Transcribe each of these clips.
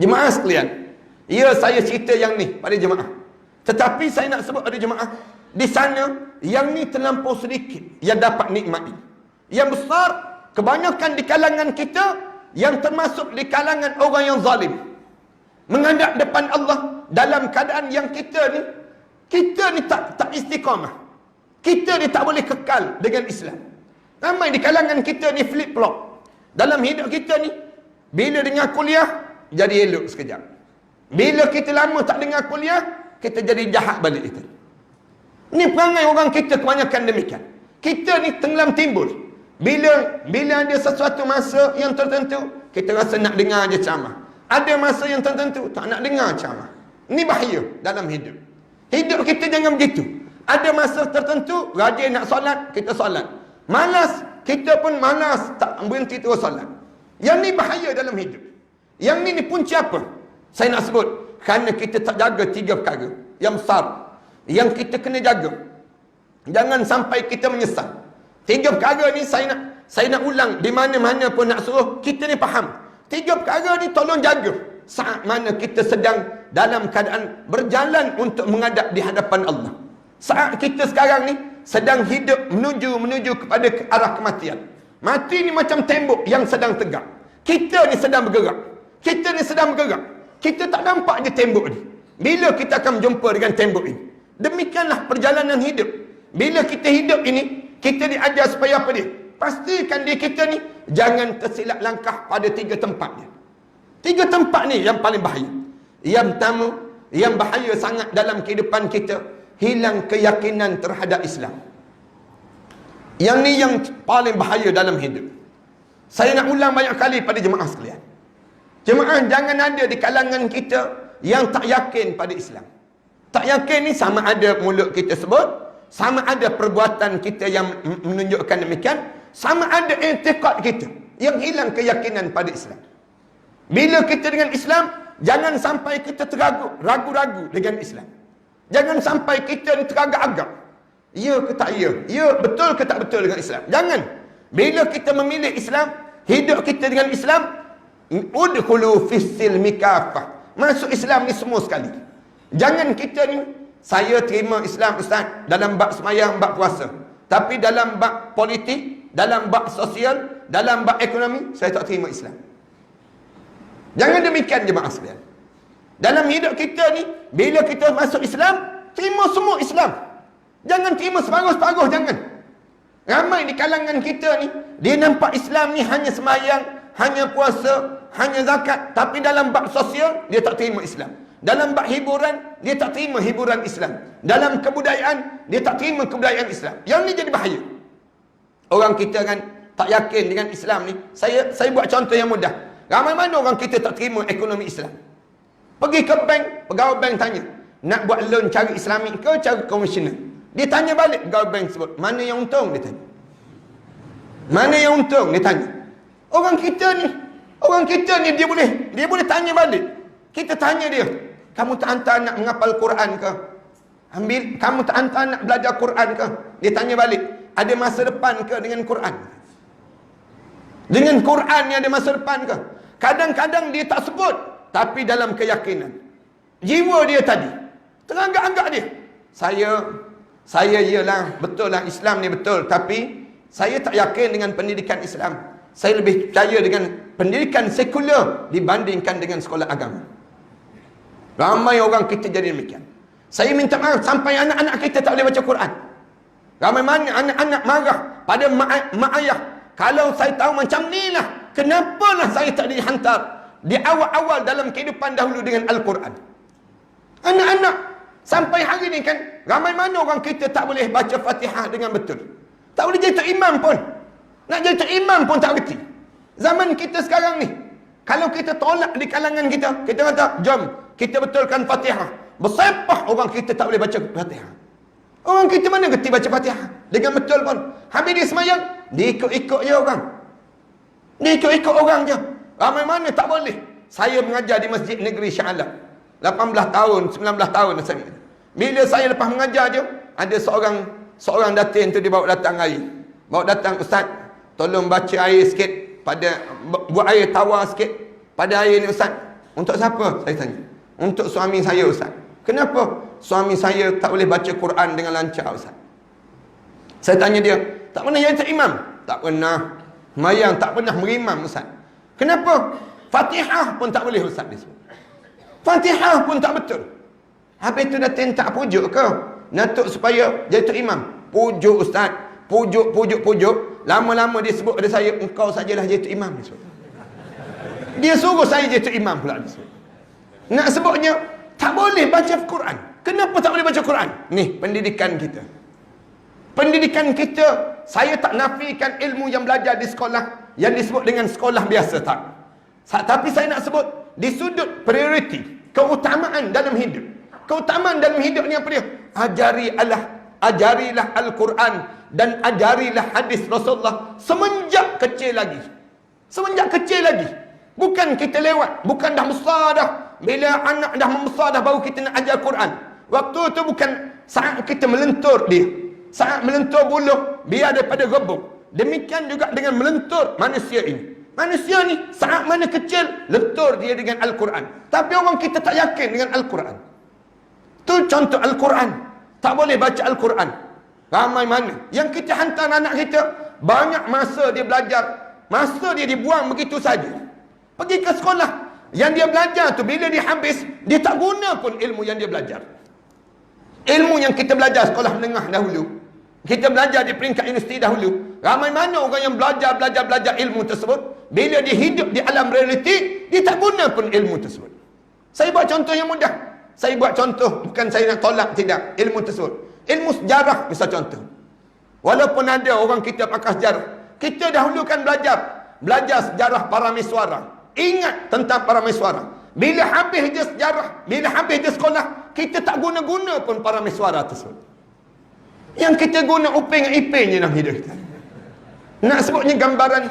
Jemaah sekalian, ya saya cerita yang ni pada jemaah. Tetapi saya nak sebut pada jemaah, di sana yang ni terlampau sedikit yang dapat nikmat ini. Yang besar, kebanyakan di kalangan kita yang termasuk di kalangan orang yang zalim, menghadap depan Allah dalam keadaan yang kita ni tak istiqamah. Kita ni tak boleh kekal dengan Islam. Ramai di kalangan kita ni flip flop. Dalam hidup kita ni, bila dengar kuliah jadi elok sekejap. Bila kita lama tak dengar kuliah, kita jadi jahat balik itu. Ni perangai orang kita kebanyakan demikian. Kita ni tenggelam timbul. Bila ada sesuatu masa yang tertentu, kita rasa nak dengar je ceramah. Ada masa yang tertentu tak nak dengar ceramah. Ni bahaya dalam hidup. Hidup kita jangan begitu. Ada masa tertentu rajin nak solat, kita solat. Malas, kita pun malas, tak berhenti terus solat. Yang ni bahaya dalam hidup. Yang ni punca apa? Saya nak sebut, kerana kita tak jaga 3 perkara yang besar yang kita kena jaga. Jangan sampai kita menyesal. 3 perkara ni saya nak ulang, di mana-mana pun nak suruh kita ni faham. 3 perkara ni tolong jaga saat mana kita sedang dalam keadaan berjalan untuk menghadap di hadapan Allah. Saat kita sekarang ni sedang hidup menuju kepada arah kematian. Mati ni macam tembok yang sedang tegak. Kita ni sedang bergerak. Kita tak nampak je tembok ni. Bila kita akan berjumpa dengan tembok ini? Demikianlah perjalanan hidup. Bila kita hidup ini, kita diajar supaya apa dia? Pastikan diri kita ni jangan tersilap langkah pada 3 tempat dia. 3 tempat ni yang paling bahaya. Yang pertama, yang bahaya sangat dalam kehidupan kita, hilang keyakinan terhadap Islam. Yang ni yang paling bahaya dalam hidup. Saya nak ulang banyak kali pada jemaah sekalian. Jemaah jangan ada di kalangan kita yang tak yakin pada Islam. Tak yakin ni sama ada mulut kita sebut, sama ada perbuatan kita yang menunjukkan demikian, sama ada i'tiqad kita yang hilang keyakinan pada Islam. Bila kita dengan Islam, jangan sampai kita ragu-ragu dengan Islam. Jangan sampai kita ni teragak-agak. Ya ke tak ya? Ya, betul ke tak betul dengan Islam? Jangan. Bila kita memilih Islam, hidup kita dengan Islam, udkhulu fis-silmi kafah. Masuk Islam ni semua sekali. Jangan kita ni, saya terima Islam Ustaz dalam bab sembahyang, bab puasa. Tapi dalam bab politik, dalam bab sosial, dalam bab ekonomi, saya tak terima Islam. Jangan demikian jemaah sekalian. Dalam hidup kita ni, bila kita masuk Islam, terima semua Islam. Jangan terima separuh-separuh, jangan. Ramai di kalangan kita ni, dia nampak Islam ni hanya sembahyang, hanya puasa, hanya zakat. Tapi dalam bab sosial, dia tak terima Islam. Dalam bab hiburan, dia tak terima hiburan Islam. Dalam kebudayaan, dia tak terima kebudayaan Islam. Yang ni jadi bahaya. Orang kita kan tak yakin dengan Islam ni. Saya buat contoh yang mudah. Ramai mana orang kita tak terima ekonomi Islam. Pergi ke bank, pegawai bank tanya, nak buat loan cara Islamik ke cara konvensional? Dia tanya balik pegawai bank sebut, mana yang untung? Dia tanya. Mana yang untung? Dia tanya. Orang kita ni dia boleh tanya balik. Kita tanya dia, kamu tak hantar nak menghafal Quran ke? Kamu tak hantar nak belajar Quran ke? Dia tanya balik, ada masa depan ke dengan Quran? Dengan Quran ni ada masa depan ke? Kadang-kadang dia tak sebut, tapi dalam keyakinan. Jiwa dia tadi, teragak-agak dia. Saya ialah, betul lah Islam ni betul, tapi saya tak yakin dengan pendidikan Islam. Saya lebih percaya dengan pendidikan sekular dibandingkan dengan sekolah agama. Ramai orang kita jadi demikian. Saya minta maaf sampai anak-anak kita tak boleh baca Quran. Ramai mana anak-anak marah pada mak ayah. Kalau saya tahu macam ni lah, kenapalah saya tak dihantar di awal-awal dalam kehidupan dahulu dengan Al-Quran. Anak-anak sampai hari ni kan, ramai mana orang kita tak boleh baca Fatihah dengan betul. Tak boleh jadi tok imam pun. Nak jadi tok imam pun tak reti. Zaman kita sekarang ni, kalau kita tolak di kalangan kita kata, jom kita betulkan Fatihah. Bersepah orang kita tak boleh baca Fatihah. Orang kita mana reti baca Fatihah dengan betul pun. Habis dia semayang, dia ikut-ikut je orang. Dia ikut-ikut orang je. Ramai mana tak boleh. Saya mengajar di Masjid Negeri Shah Alam. 18 tahun, 19 tahun saya. Bila saya lepas mengajar je, ada seorang datin tu dia bawa datang air. Bawa datang, Ustaz, tolong baca air sikit pada, buat air tawar sikit pada air ni Ustaz, Untuk siapa? Saya tanya. Untuk suami saya, Ustaz. Kenapa suami saya tak boleh baca Quran dengan lancar, Ustaz? Saya tanya dia, tak pernah jadi imam? Tak pernah. Mayang tak pernah merimam, Ustaz. Kenapa? Fatihah pun tak boleh, Ustaz. Fatihah pun tak betul. Habis tu dah tentak pujuk ke? Natuk supaya jadi imam. Pujuk, Ustaz. Pujuk. Lama-lama dia sebut pada saya, engkau sajalah jadi imam. Dia suruh saya jadi imam pula. Nak sebutnya, tak boleh baca Quran. Kenapa tak boleh baca Quran? Ni, pendidikan kita. Pendidikan kita, saya tak nafikan ilmu yang belajar di sekolah yang disebut dengan sekolah biasa, tak. Tapi saya nak sebut di sudut prioriti, keutamaan dalam hidup. Keutamaan dalam hidup ni apa dia? Ajarilah Al-Quran dan ajarilah hadis Rasulullah semenjak kecil lagi. Semenjak kecil lagi. Bukan kita lewat, bukan dah besar dah. Bila anak dah membesar dah baru kita nak ajar Quran. Waktu tu bukan saat kita melentur dia. Saat melentur buluh biar daripada rebung. Demikian juga dengan melentur manusia ini. Manusia ni saat mana kecil lentur dia dengan Al-Quran. Tapi orang kita tak yakin dengan Al-Quran. Tu contoh Al-Quran. Tak boleh baca Al-Quran. Ramai mana yang kita hantar anak kita, banyak masa dia belajar, masa dia dibuang begitu saja. Pergi ke sekolah, yang dia belajar tu bila dia habis, dia tak guna pun ilmu yang dia belajar. Ilmu yang kita belajar sekolah menengah dahulu, kita belajar di peringkat universiti dahulu, ramai mana orang yang belajar ilmu tersebut, bila dia hidup di alam realiti, dia tak guna pun ilmu tersebut. Saya buat contoh yang mudah. Saya buat contoh, bukan saya nak tolak, tidak, ilmu tersebut. Ilmu sejarah, misal contoh. Walaupun ada orang kita pakar sejarah, kita dahulu kan belajar sejarah Parameswara. Ingat tentang Parameswara. Bila habis je sejarah, bila habis je sekolah, kita tak guna-guna pun Parameswara tersebut. Yang kita guna uping iping je dalam hidup kita. Nak sebutnya gambaran,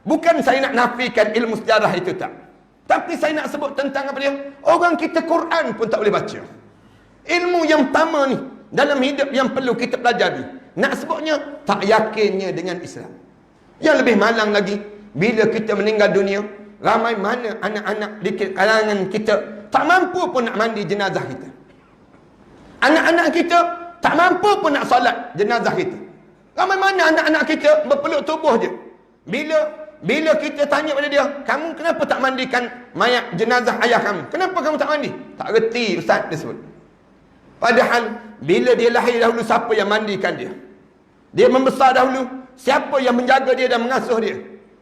bukan saya nak nafikan ilmu sejarah itu, tak. Tapi saya nak sebut tentang apa dia? Orang kita Quran pun tak boleh baca. Ilmu yang pertama ni dalam hidup yang perlu kita pelajari. Nak sebutnya tak yakinnya dengan Islam. Yang lebih malang lagi, bila kita meninggal dunia, ramai mana anak-anak di kalangan kita tak mampu pun nak mandi jenazah kita. Anak-anak kita tak mampu pun nak solat jenazah kita. Ramai mana anak-anak kita berpeluk tubuh je. Bila kita tanya pada dia, kamu kenapa tak mandikan mayat jenazah ayah kamu? Kenapa kamu tak mandi? Tak reti, Ustaz, dia sebut. Padahal bila dia lahir dahulu, siapa yang mandikan dia? Dia membesar dahulu, siapa yang menjaga dia dan mengasuh dia?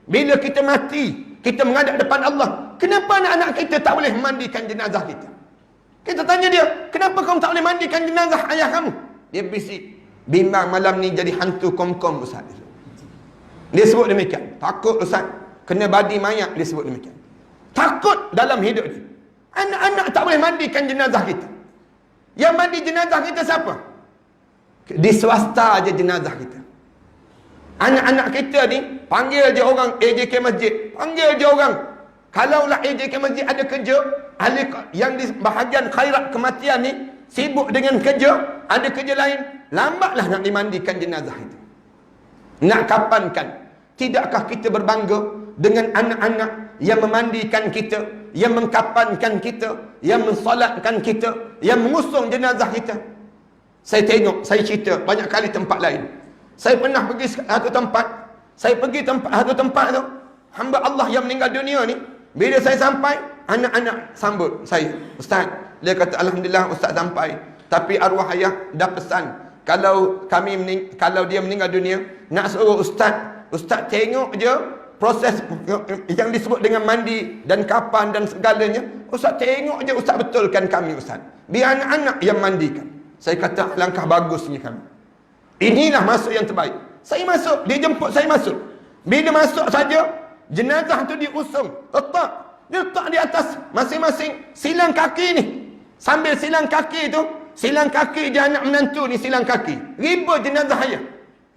Bila kita mati, kita menghadap depan Allah, kenapa anak-anak kita tak boleh mandikan jenazah kita? Kita tanya dia, kenapa kamu tak boleh mandikan jenazah ayah kamu? Dia bisik, bimbang malam ni jadi hantu kom-kom, Ustaz. Dia sebut demikian. Takut, Ustaz, kena badi mayat, dia sebut demikian. Takut dalam hidup ni. Anak-anak tak boleh mandikan jenazah kita. Yang mandi jenazah kita siapa? Di swasta aja jenazah kita. Anak-anak kita ni, panggil je orang AJK Masjid. Panggil je orang. Kalaulah AJK Masjid ada kerja, ahli yang di bahagian khairat kematian ni, sibuk dengan kerja, ada kerja lain, lambatlah nak dimandikan jenazah itu. Nak kapankan? Tidakkah kita berbangga dengan anak-anak yang memandikan kita, yang mengkapankan kita, yang mensolatkan kita, yang mengusung jenazah kita? Saya tengok, saya cerita banyak kali tempat lain. Saya pernah pergi satu tempat. Saya pergi satu tempat tu, hamba Allah yang meninggal dunia ni, bila saya sampai, anak-anak sambut saya. Ustaz, dia kata, alhamdulillah Ustaz sampai. Tapi arwah ayah dah pesan, kalau dia meninggal dunia, nak suruh Ustaz tengok je proses yang disebut dengan mandi dan kapan dan segalanya. Ustaz tengok je, Ustaz betulkan kami, Ustaz. Biar anak-anak yang mandikan. Saya kata, langkah bagusnya kami. Inilah masuk yang terbaik. Saya masuk, dia jemput saya masuk. Bila masuk saja, jenazah tu diusung, letak di atas masing-masing silang kaki ni. Sambil silang kaki tu, silang kaki dia anak menantu ni, silang kaki. Riba jenazah ayah.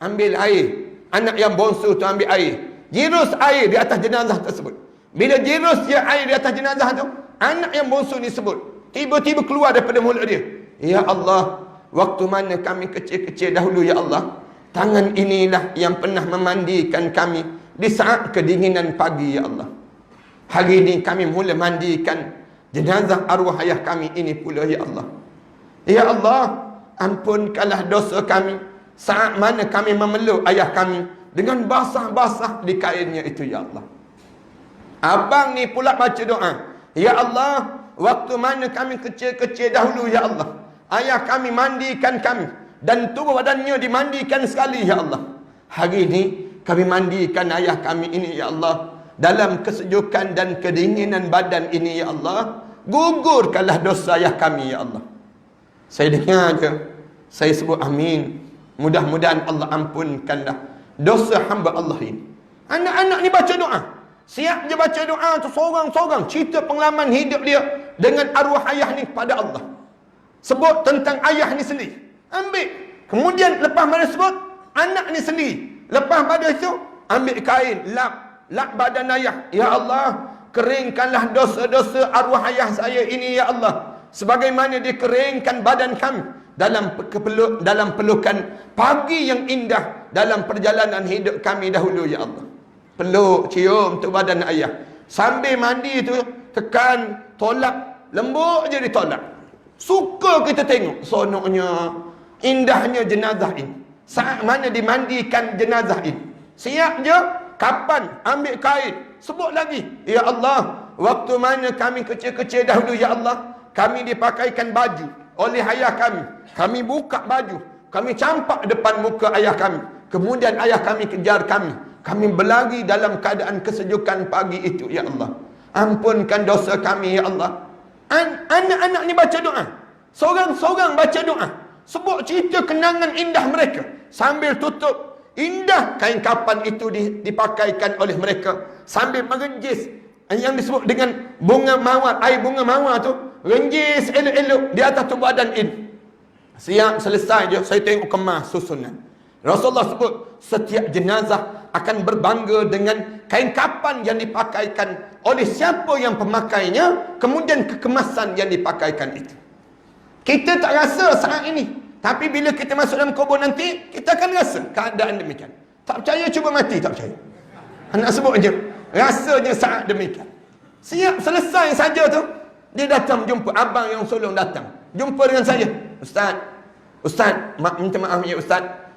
Ambil air. Anak yang bongsu tu ambil air. Jirus air di atas jenazah tersebut. Bila jirus dia air di atas jenazah tu, anak yang bongsu ni sebut. Tiba-tiba keluar daripada mulut dia. Ya Allah, waktu mana kami kecil-kecil dahulu, ya Allah, tangan inilah yang pernah memandikan kami di saat kedinginan pagi, ya Allah. Hari ini kami mula mandikan jenazah arwah ayah kami ini pula ya Allah. Ya Allah, ampunkanlah dosa kami saat mana kami memeluk ayah kami dengan basah-basah di kainnya itu ya Allah. Abang ni pula baca doa, ya Allah, waktu mana kami kecil-kecil dahulu ya Allah, ayah kami mandikan kami dan tubuh badannya dimandikan sekali ya Allah. Hari ini kami mandikan ayah kami ini ya Allah, dalam kesejukan dan kedinginan badan ini ya Allah, gugurkanlah dosa ayah kami ya Allah. Saya dengar je, saya sebut amin. Mudah-mudahan Allah ampunkanlah dosa hamba Allah ini. Anak-anak ni baca doa, siap je baca doa tu sorang-sorang, cerita pengalaman hidup dia dengan arwah ayah ni kepada Allah. Sebut tentang ayah ni sendiri, ambil. Kemudian lepas pada sebut anak ni sendiri, lepas pada itu ambil kain, lap badan ayah. Ya Allah, keringkanlah dosa-dosa arwah ayah saya ini ya Allah, sebagaimana dikeringkan badan kami dalam pelukan pagi yang indah dalam perjalanan hidup kami dahulu ya Allah. Peluk, cium tu badan ayah. Sambil mandi tu tekan, tolak, lembut je ditolak. Suka kita tengok sonoknya, indahnya jenazah ini. Saat mana dimandikan jenazah ini, siap je, kapan ambil kain, sebut lagi, ya Allah, waktu mana kami kecil-kecil dahulu ya Allah, kami dipakaikan baju oleh ayah kami, kami buka baju, kami campak depan muka ayah kami, kemudian ayah kami kejar kami berlari dalam keadaan kesejukan pagi itu ya Allah. Ampunkan dosa kami ya Allah. Anak-anak ni baca doa, seorang-seorang baca doa, sebut cerita kenangan indah mereka, sambil tutup indah kain kapan itu dipakaikan oleh mereka, sambil merenjis yang disebut dengan bunga mawar, air bunga mawar tu, renjis elok-elok di atas tubuh badan ini. Siap selesai je, saya tengok kemas susunan. Rasulullah sebut setiap jenazah akan berbangga dengan kain kapan yang dipakaikan oleh siapa yang pemakainya, kemudian kekemasan yang dipakaikan itu. Kita tak rasa saat ini, tapi bila kita masuk dalam kubur nanti, kita akan rasa keadaan demikian. Tak percaya, cuba mati, tak percaya. Nak sebut je, rasanya saat demikian. Siap selesai saja tu, dia datang jumpa, abang yang sulung datang jumpa dengan saya. Ustaz, minta maaf ya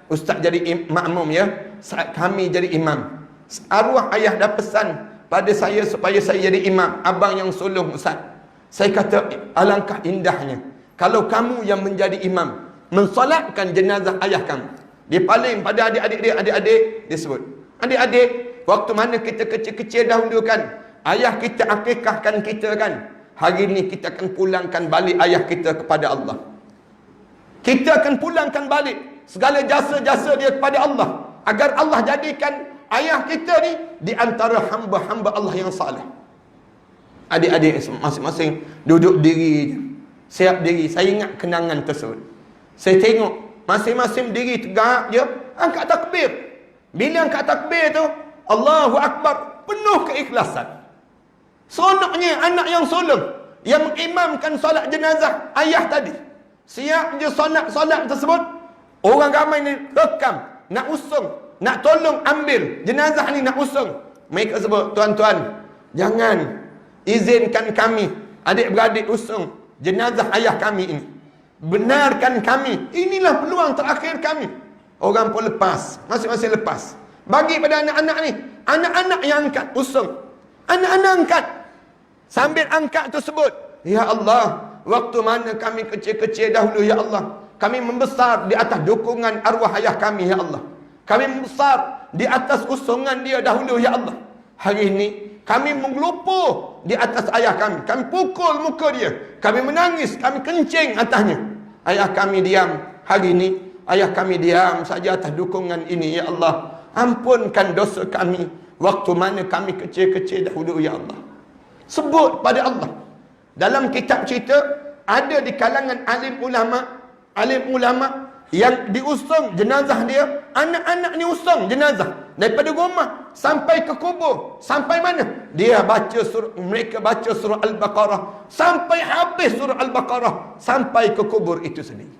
Ustaz jadi makmum ya, saat kami jadi imam. Arwah ayah dah pesan pada saya supaya saya jadi imam, abang yang sulung Ustaz. Saya kata, alangkah indahnya kalau kamu yang menjadi imam, mensolatkan jenazah ayah kamu. Dia paling pada adik-adik dia sebut, adik-adik, waktu mana kita kecil-kecil dahulu kan, ayah kita akikahkan kita kan, hari ini kita akan pulangkan balik ayah kita kepada Allah. Kita akan pulangkan balik segala jasa-jasa dia kepada Allah, agar Allah jadikan ayah kita ni di antara hamba-hamba Allah yang saleh. Adik-adik masing-masing duduk diri je, siap diri. Saya ingat kenangan tersebut. Saya tengok masing-masing diri tegak je, angkat takbir. Bila angkat takbir tu, Allahu Akbar, penuh keikhlasan. Seronoknya anak yang sulung yang mengimamkan solat jenazah ayah tadi, siap je solat tersebut. Orang ramai ni rekam, nak usung, nak tolong ambil jenazah ni, nak usung. Mereka sebut, tuan-tuan, jangan, izinkan kami adik-beradik usung jenazah ayah kami ini. Benarkan kami, inilah peluang terakhir kami. Orang pun lepas, masing-masing lepas. Bagi pada anak-anak ni, anak-anak yang angkat, usung. Anak-anak angkat. Sambil angkat tersebut, ya Allah, waktu mana kami kecil-kecil dahulu ya Allah, kami membesar di atas dukungan arwah ayah kami ya Allah. Kami membesar di atas usungan dia dahulu ya Allah. Hari ini kami mengelupuh di atas ayah kami. Kami pukul muka dia, kami menangis, kami kencing atasnya. Ayah kami diam. Hari ini ayah kami diam saja atas dukungan ini ya Allah. Ampunkan dosa kami waktu mana kami kecil-kecil dahulu ya Allah. Sebut pada Allah. Dalam kitab cerita, ada di kalangan alim ulama yang diusung jenazah dia, anak-anak ni usung jenazah daripada rumah sampai ke kubur. Sampai mana? Mereka baca surah Al-Baqarah sampai habis surah Al-Baqarah, sampai ke kubur itu sendiri.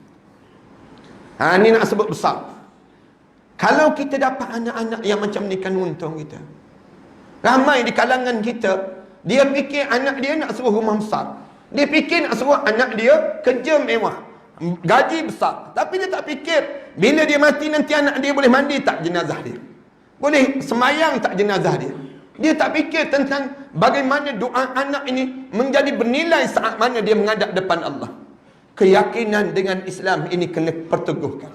Ini nak sebut besar. Kalau kita dapat anak-anak yang macam ni, kan untung kita. Ramai di kalangan kita, dia fikir anak dia nak suruh rumah besar. Dia fikir nak suruh anak dia kerja mewah, gaji besar. Tapi dia tak fikir, bila dia mati nanti anak dia boleh mandi tak jenazah dia? Boleh sembahyang tak jenazah dia? Dia tak fikir tentang bagaimana doa anak ini menjadi bernilai saat mana dia menghadap depan Allah. Keyakinan dengan Islam ini kena perteguhkan.